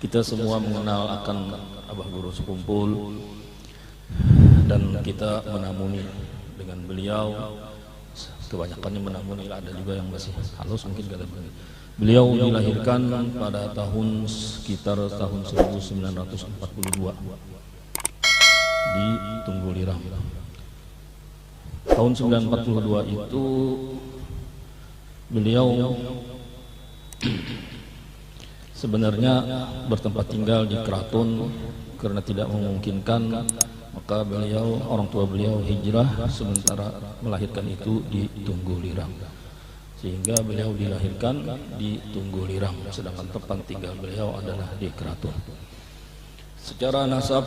Kita semua mengenal akan Abah Guru Sekumpul dan kita menamuni dengan beliau. Kebanyakannya menamuni, ada juga yang masih halus mungkin kata beliau dilahirkan pada tahun sekitar tahun 1942 di Tunggulirang. Tahun 1942 itu beliau sebenarnya bertempat tinggal di Keraton karena tidak memungkinkan, maka beliau, orang tua beliau hijrah sementara melahirkan itu di Tunggulirang, sehingga beliau dilahirkan di Tunggulirang, sedangkan tempat tinggal beliau adalah di Keraton. Secara nasab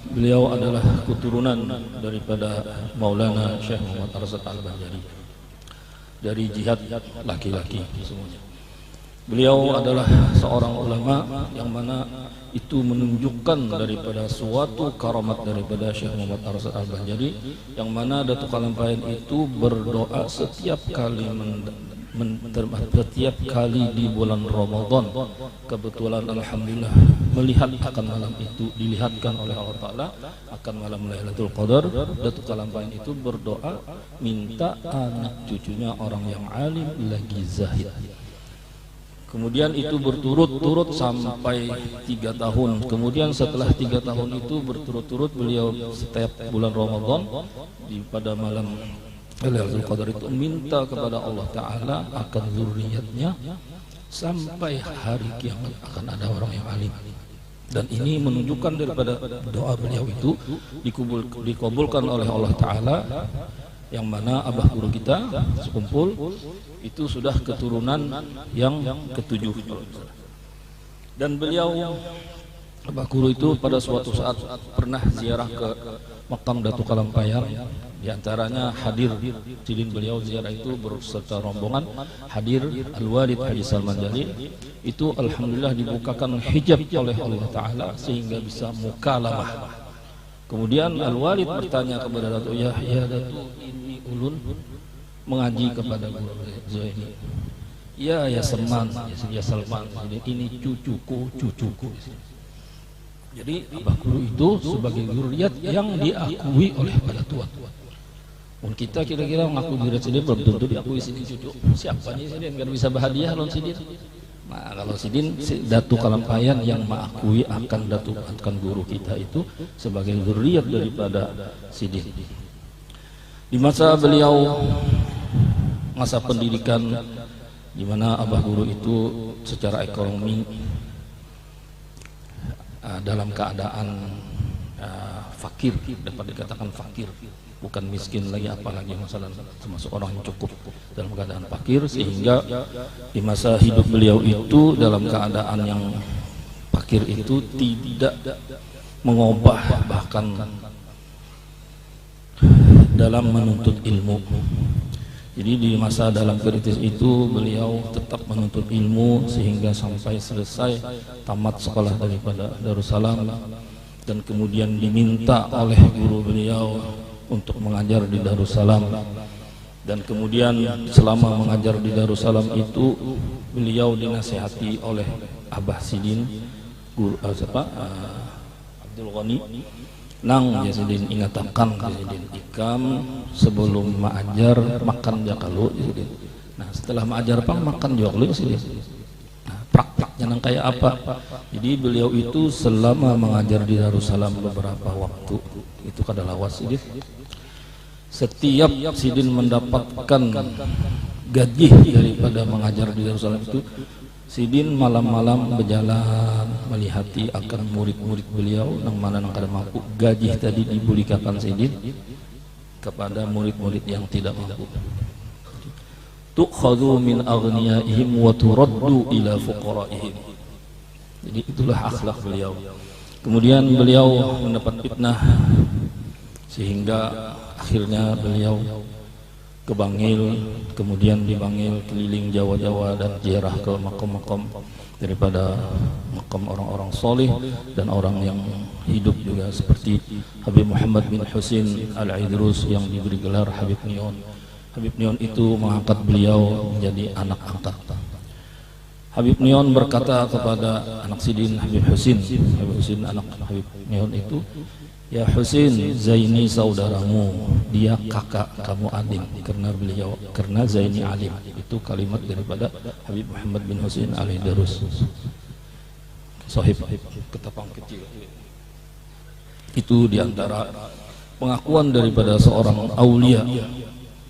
beliau adalah keturunan daripada Maulana Syekh Muhammad Arsad Al-Banjari, dari jihad laki-laki semuanya. Beliau adalah seorang ulama yang mana itu menunjukkan daripada suatu karamat daripada Syekh Muhammad Arsad Al-Banjari, yang mana Datuk Kalampayan itu berdoa setiap kali setiap kali di bulan Ramadan. Kebetulan alhamdulillah melihat akan malam itu, dilihatkan oleh Allah Ta'ala akan malam Lailatul Qadar. Datuk Kalampayan itu berdoa minta anak cucunya orang yang alim lagi zahid. Kemudian itu berturut-turut sampai 3 tahun. Kemudian setelah 3 tahun itu berturut-turut beliau setiap bulan Ramadan pada malam Lailatul Qadar itu minta kepada Allah Ta'ala akan zurriyatnya sampai hari kiamat akan ada orang yang alim. Dan ini menunjukkan daripada doa beliau itu dikabulkan oleh Allah Ta'ala, yang mana Abah Guru kita Sekumpul itu sudah keturunan yang ke-7. Dan beliau, Abah Guru itu pada suatu saat pernah ziarah ke makam Datuk Kalampayan. Di antaranya hadir sidin beliau ziarah itu berserta rombongan, hadir Al-Walid Haji Salman Jalil. Itu alhamdulillah dibukakan hijab oleh Allah Ta'ala sehingga bisa mukalamah. Kemudian Al-Walid bertanya kepada Datuk, ya Datuk, ini ulun mengaji kepada Guru Zaini. Ya Salman, ya Salman, ini cucuku. Jadi Abah Guru itu sebagai zuriat yang diakui oleh pada tua-tua. Kita kira-kira mengaku zuriat Sidin belum tentu diakui Sidin cucu. Siapanya Sidin kan bisa berhadiah lawan Sidin. Nah kalau Sidin Datuk Kalampayan yang mengakui akan guru kita itu sebagai zuriat daripada Sidin. Di masa beliau masa pendidikan, di mana Abah Guru itu secara ekonomi dalam keadaan fakir, dapat dikatakan fakir, bukan miskin lagi, apalagi masalah termasuk orang yang cukup, dalam keadaan fakir, sehingga di masa hidup beliau itu dalam keadaan yang fakir itu tidak mengubah bahkan dalam menuntut ilmu. Jadi di masa dalam kritis itu beliau tetap menuntut ilmu sehingga sampai selesai tamat sekolah daripada Darussalam, dan kemudian diminta oleh guru beliau untuk mengajar di Darussalam. Dan kemudian selama mengajar di Darussalam itu beliau dinasihati oleh Abah Sidin, guru Abdul Ghani. Nang Sidin ingatakan Sidin ikam sebelum mengajar makan jakalu Sidin. Nah setelah mengajar pang makan jakalu Sidin. Nah prakteknya nang kayak apa? Jadi beliau itu selama mengajar di Darussalam beberapa waktu itu kada lawas Sidin. Setiap Sidin mendapatkan gaji daripada mengajar di Darussalam itu, Sidin malam-malam berjalan melihati akan murid-murid beliau yang mana yang kada mampu. Gaji tadi dibulikakan Sidin kepada murid-murid yang tidak mampu. Tukhadhu min aghniyaihim wa turaddu ila fuqaraihim. Jadi itulah akhlak beliau. Kemudian beliau mendapat fitnah sehingga akhirnya beliau ke Bangil, kemudian di Bangil keliling Jawa-Jawa dan ziarah ke makam-makam daripada makam orang-orang soleh dan orang yang hidup juga, seperti Habib Muhammad bin Husin Al-Idrus yang diberi gelar Habib Nion. Habib Nion itu mengangkat beliau menjadi anak angkat. Habib Nyon berkata kepada anak Sidin Habib Husin, Habib Husin anak Habib Nyon itu, ya Husin, Zaini saudaramu, dia kakak kamu alim, karena Zaini alim. Itu kalimat daripada Habib Muhammad bin Husin alaihi darus, sahib ketapang kecil. Itu diantara pengakuan daripada seorang aulia,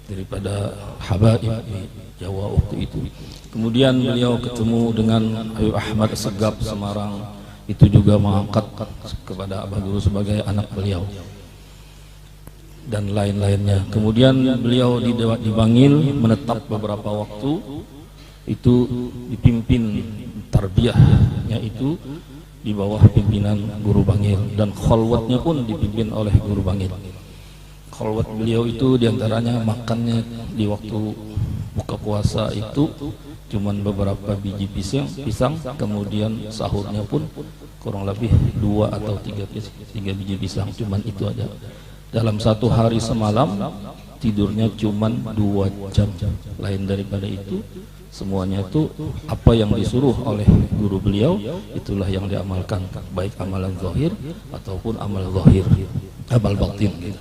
daripada habaib di Jawa waktu itu. Kemudian beliau ketemu dengan Habib Ahmad Segap Semarang, itu juga mengangkat kepada Abah Guru sebagai anak beliau dan lain-lainnya. Kemudian beliau di Bangil menetap beberapa waktu, itu dipimpin tarbiyahnya itu di bawah pimpinan Guru Bangil, dan khalwatnya pun dipimpin oleh Guru Bangil. Khalwat beliau itu diantaranya makannya di waktu buka puasa itu cuman beberapa biji pisang, kemudian sahurnya pun kurang lebih 2 atau 3 biji pisang, cuman itu aja. Dalam satu hari semalam tidurnya cuman 2 jam. Lain daripada itu semuanya itu apa yang disuruh oleh guru beliau itulah yang diamalkan, baik amalan zahir ataupun amal zahir, amal batin gitu.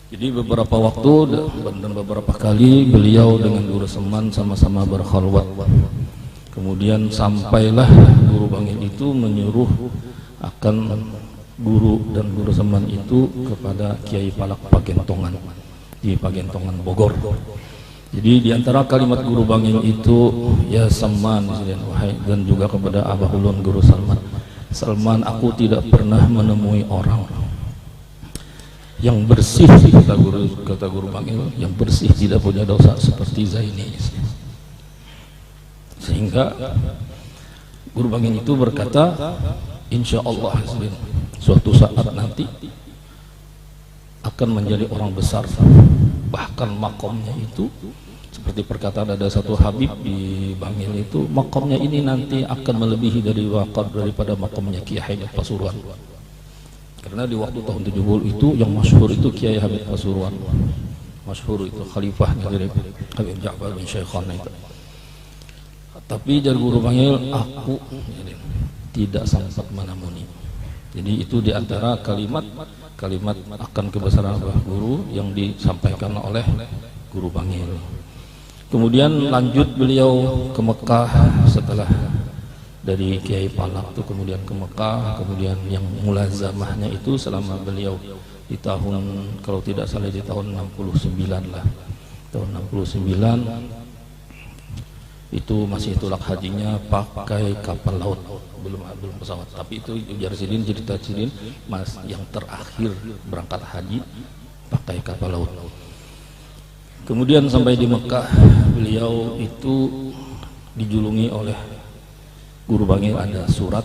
Jadi beberapa waktu dan beberapa kali beliau dengan Guru Seman sama-sama berkhalwat. Kemudian sampailah Guru Bangil itu menyuruh akan guru dan Guru Seman itu kepada Kiai Palak Pagentongan di Pagentongan Bogor. Jadi diantara kalimat Guru Bangil itu, ya Salman dan juga kepada Abah Ulun Guru Salman, Salman, aku tidak pernah menemui orang yang bersih, kata Guru Bangil, yang bersih tidak punya dosa seperti Zaini. Sehingga Guru Bangil itu berkata, insya Allah suatu saat nanti akan menjadi orang besar, bahkan makomnya itu seperti perkataan ada satu Habib di Bangil itu, makomnya ini nanti akan melebihi daripada makomnya Kiai Habib Pasuruan. Karena di waktu tahun 70 itu yang masyhur itu Kiai Habib Pasuruan, masyhur itu khalifahnya dari Habib Ja'far bin Syaikhan itu. Tapi dari Guru Bangil, aku tidak sempat menemui. Jadi itu diantara kalimat akan kebesaran Abah Guru yang disampaikan oleh Guru Bangil. Kemudian lanjut beliau ke Mekah setelah dari Kiai Palak itu, kemudian ke Mekah, kemudian yang mulazamahnya itu selama beliau di tahun, kalau tidak salah di tahun 69 lah, tahun 69 itu masih tulak hajinya pakai kapal laut, belum pesawat. Tapi itu ujar Sidin, cerita Sidin mas yang terakhir berangkat haji pakai kapal laut. Kemudian sampai di Mekah beliau itu dijulungi oleh Guru Bangil, ada surat,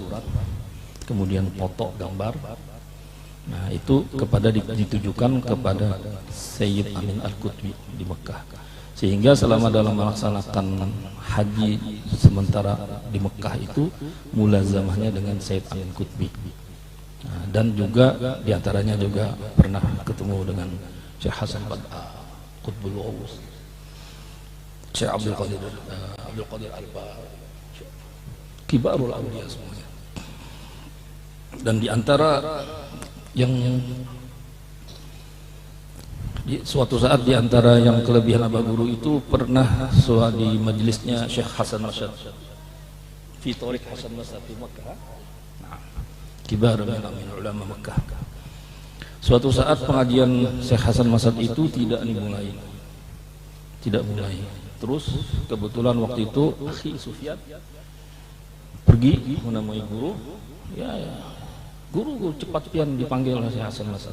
kemudian foto gambar. Nah itu ditujukan kepada Sayyid Amin Al-Qutbi di Mekah. Sehingga selama dalam melaksanakan haji sementara di Mekah itu mulazamahnya dengan Sayyid Amin Qutbi. Nah, dan juga diantaranya juga pernah ketemu dengan Syekh Hasan Bad'a, Qutbul Awus, Syekh Abdul Qadir Alba, Kibarul Awliya semuanya. Dan diantara yang suatu saat diantara yang kelebihan Abah Guru itu pernah di majelisnya Syekh Hasan Masyad fi Tariq Hasan Masyad di Makkah. Nah, kibar min ulama Makkah. Suatu saat pengajian Syekh Hasan Masyad itu tidak mulai. Terus kebetulan waktu itu Akhi Sufyan pergi menemui guru, guru cepat pian dipanggil oleh Syekh Hasan Masyad.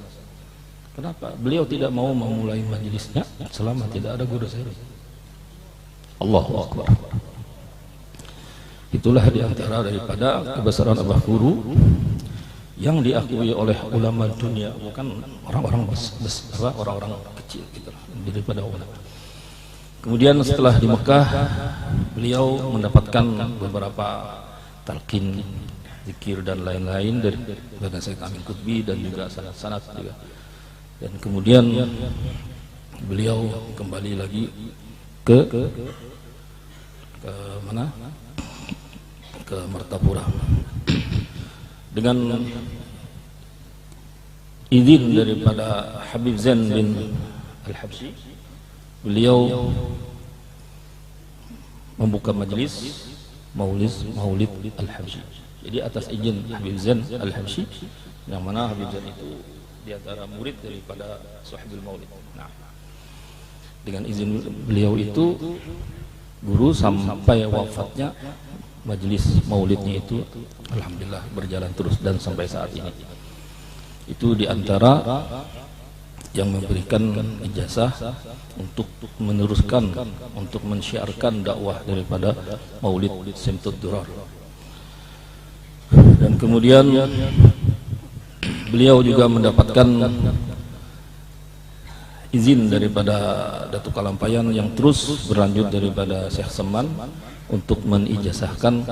Kenapa? Beliau tidak mau memulai majelisnya selama tidak ada guru saya. Allahu Akbar. Itulah diantara daripada kebesaran Abah Guru yang diakui oleh ulama dunia, bukan orang-orang orang-orang kecil gitu daripada ulama. Kemudian setelah di Mekah beliau mendapatkan beberapa talqin, zikir dan lain-lain dari Sayyid Amin Qutbi dan juga sanad-sanad juga. Dan kemudian beliau kembali lagi ke mana? ke Martapura. Dengan izin daripada Habib Zain bin Al-Habsyi, beliau membuka majelis Maulid Al-Habsyi. Jadi atas izin Habib Zain Al-Habsyi, yang mana Habib Zain itu di antara murid daripada Sahibul Maulid. Nah, dengan izin beliau itu, guru sampai wafatnya majelis maulidnya itu alhamdulillah berjalan terus dan sampai saat ini. Itu di antara yang memberikan ijazah untuk meneruskan, untuk mensyiarkan dakwah daripada Maulid Simtud Durar. Dan kemudian beliau juga mendapatkan izin daripada Datuk Kalampayan yang terus berlanjut daripada Syekh Seman untuk menijazahkan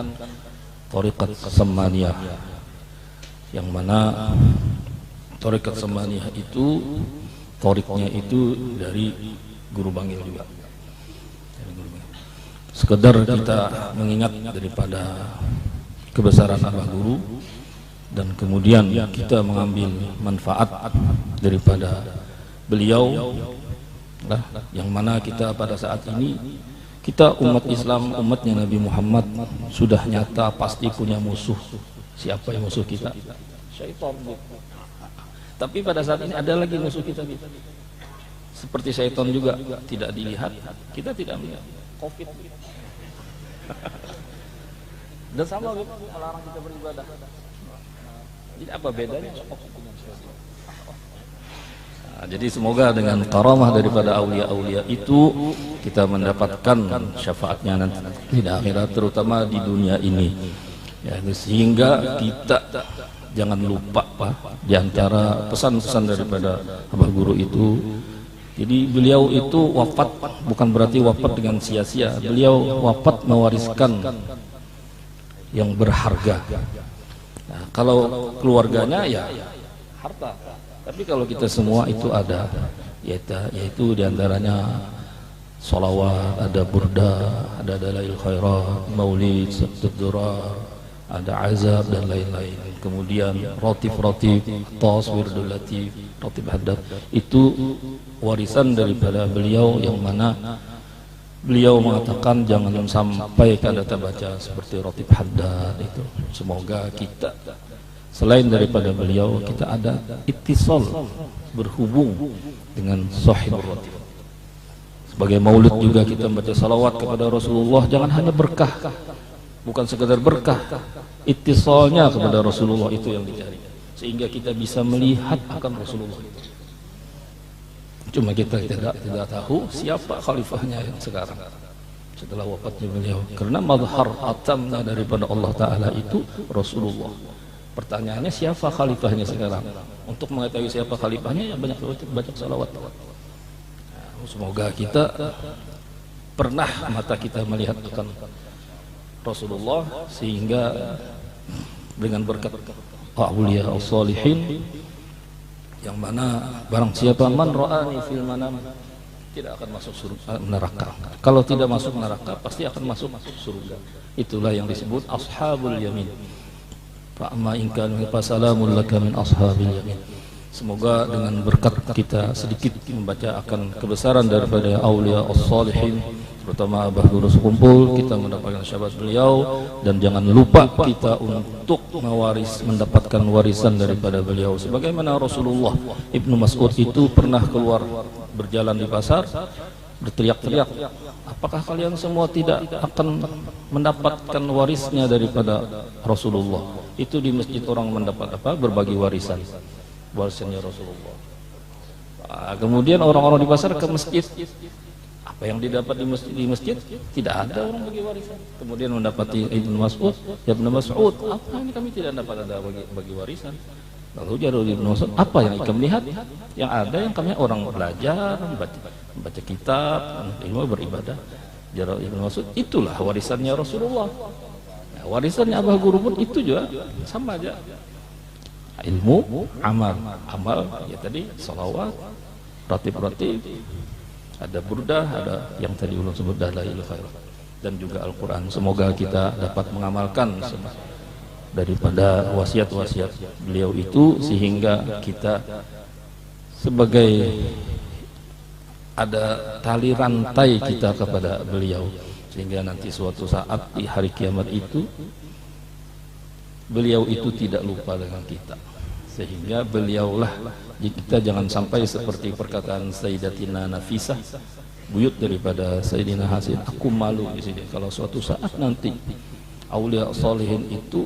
Thariqat Samaniyah, yang mana Thariqat Samaniyah itu thariqnya itu dari Guru Bangil juga. Sekedar kita mengingat daripada kebesaran Abah Guru, dan kemudian kita mengambil manfaat daripada beliau, yang mana kita pada saat ini, kita umat Islam, umatnya Nabi Muhammad, sudah nyata pasti punya musuh. Siapa yang musuh kita? Syaitan. Tapi pada saat ini ada lagi musuh kita. Seperti syaitan juga tidak dilihat, kita tidak melihat. Covid. Dan sama melarang kita beribadah. Jadi apa bedanya? Nah, jadi semoga dengan karamah daripada aulia-aulia itu kita mendapatkan syafaatnya nanti di akhirat, terutama di dunia ini. Ya, sehingga kita jangan lupa Pak, di antara pesan-pesan daripada Abah Guru itu. Jadi beliau itu wafat bukan berarti wafat dengan sia-sia. Beliau wafat mewariskan yang berharga. Nah, kalau keluarganya ya harta. Tapi kalau kita semua itu ada, yaitu diantaranya sholawat, ada burda, ada dalail khairat, maulid, Simtud Durar, ada azab dan lain-lain. Kemudian rotif-rotif, tos, wirdul latif, rotif haddad, itu warisan daripada beliau, yang mana beliau mengatakan jangan sampai kada baca seperti rotif haddad itu. Semoga kita selain daripada beliau, kita ada ittisal, berhubung dengan sahibur rotif. Sebagai maulid juga kita baca salawat kepada Rasulullah, jangan hanya berkah, bukan sekedar berkah, ittisalnya kepada Rasulullah itu yang dicari, sehingga kita bisa melihat akan Rasulullah itu. Cuma kita tidak tahu siapa khalifahnya yang sekarang setelah wafatnya beliau, karena mazhar atamnya daripada Allah Ta'ala itu Rasulullah. Pertanyaannya siapa khalifahnya sekarang? Untuk mengetahui siapa khalifahnya, ya banyak baca salawat. Nah, semoga kita pernah mata kita melihat akan Rasulullah, sehingga dengan berkat aulia as-salihin, yang mana barang siapa man ra'ani fil manam, tidak akan masuk surga, neraka. Kalau tidak masuk neraka, pasti akan masuk surga. Itulah yang disebut ashabul yamin. Fa'ama inkan fasalamul laka min ashabil yamin. Semoga dengan berkat kita sedikit membaca akan kebesaran daripada aulia as-salihin, terutama Abah Guru sekumpul, kita mendapatkan syafaat beliau, dan jangan lupa kita untuk mendapatkan warisan daripada beliau. Sebagaimana Rasulullah, Ibnu Mas'ud itu pernah keluar berjalan di pasar, berteriak-teriak, apakah kalian semua tidak akan mendapatkan warisnya daripada Rasulullah? Itu di masjid orang mendapat apa? Berbagi warisannya Rasulullah. Nah, kemudian orang-orang di pasar ke masjid, apa yang didapat di masjid? Tidak ada orang bagi warisan. Kemudian mendapati Ibnu Mas'ud, ya Ibnu Mas'ud, apa ini kami tidak dapat ada bagi warisan? Lalu jawab Ibnu Mas'ud, apa yang kami lihat? Yang ada yang kami orang belajar, baca kitab, ilmu, beribadah. Jawab Ibnu Mas'ud, itulah warisannya Rasulullah. Nah, warisannya Abah Guru pun itu juga sama aja. Ilmu, amal, ya tadi salawat, ratib, ada burdah, ada yang tadi ulun sebut dalail khairat. dan juga Al-Quran. Semoga kita dapat mengamalkan daripada wasiat-wasiat beliau itu, sehingga kita sebagai ada tali rantai kita kepada beliau, sehingga nanti suatu saat di hari kiamat itu beliau itu tidak lupa dengan kita, sehingga beliaulah, kita jangan sampai seperti perkataan Sayyidatina Nafisah, buyut daripada Sayyidina Hasan, aku malu di sini kalau suatu saat nanti aulia solihin itu,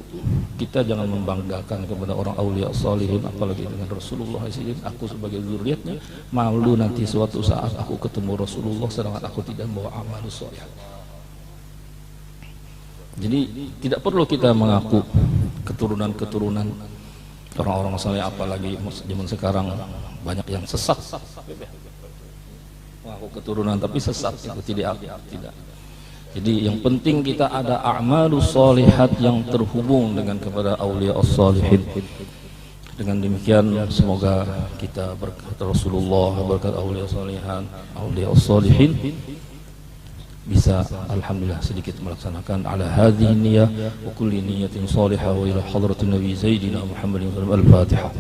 kita jangan membanggakan kepada orang aulia solihin, apalagi dengan Rasulullah SAW. Aku sebagai zuriatnya malu nanti suatu saat aku ketemu Rasulullah sedangkan aku tidak membawa amal soleh. Jadi tidak perlu kita mengaku keturunan-keturunan orang-orang saleh, apalagi zaman sekarang banyak yang sesat. Mengaku keturunan tapi sesat, itu tidak. Jadi yang penting kita ada a'malus sholihat yang terhubung dengan kepada aulia as-sholihin. Dengan demikian semoga kita berkat Rasulullah, berkat aulia sholihan, aulia as-sholihin, bisa alhamdulillah sedikit melaksanakan ala hadhihi niyyah wa kulli niyyatin shalihah wa ila hadratin nabi sayyidina Muhammadin al-Fatihah.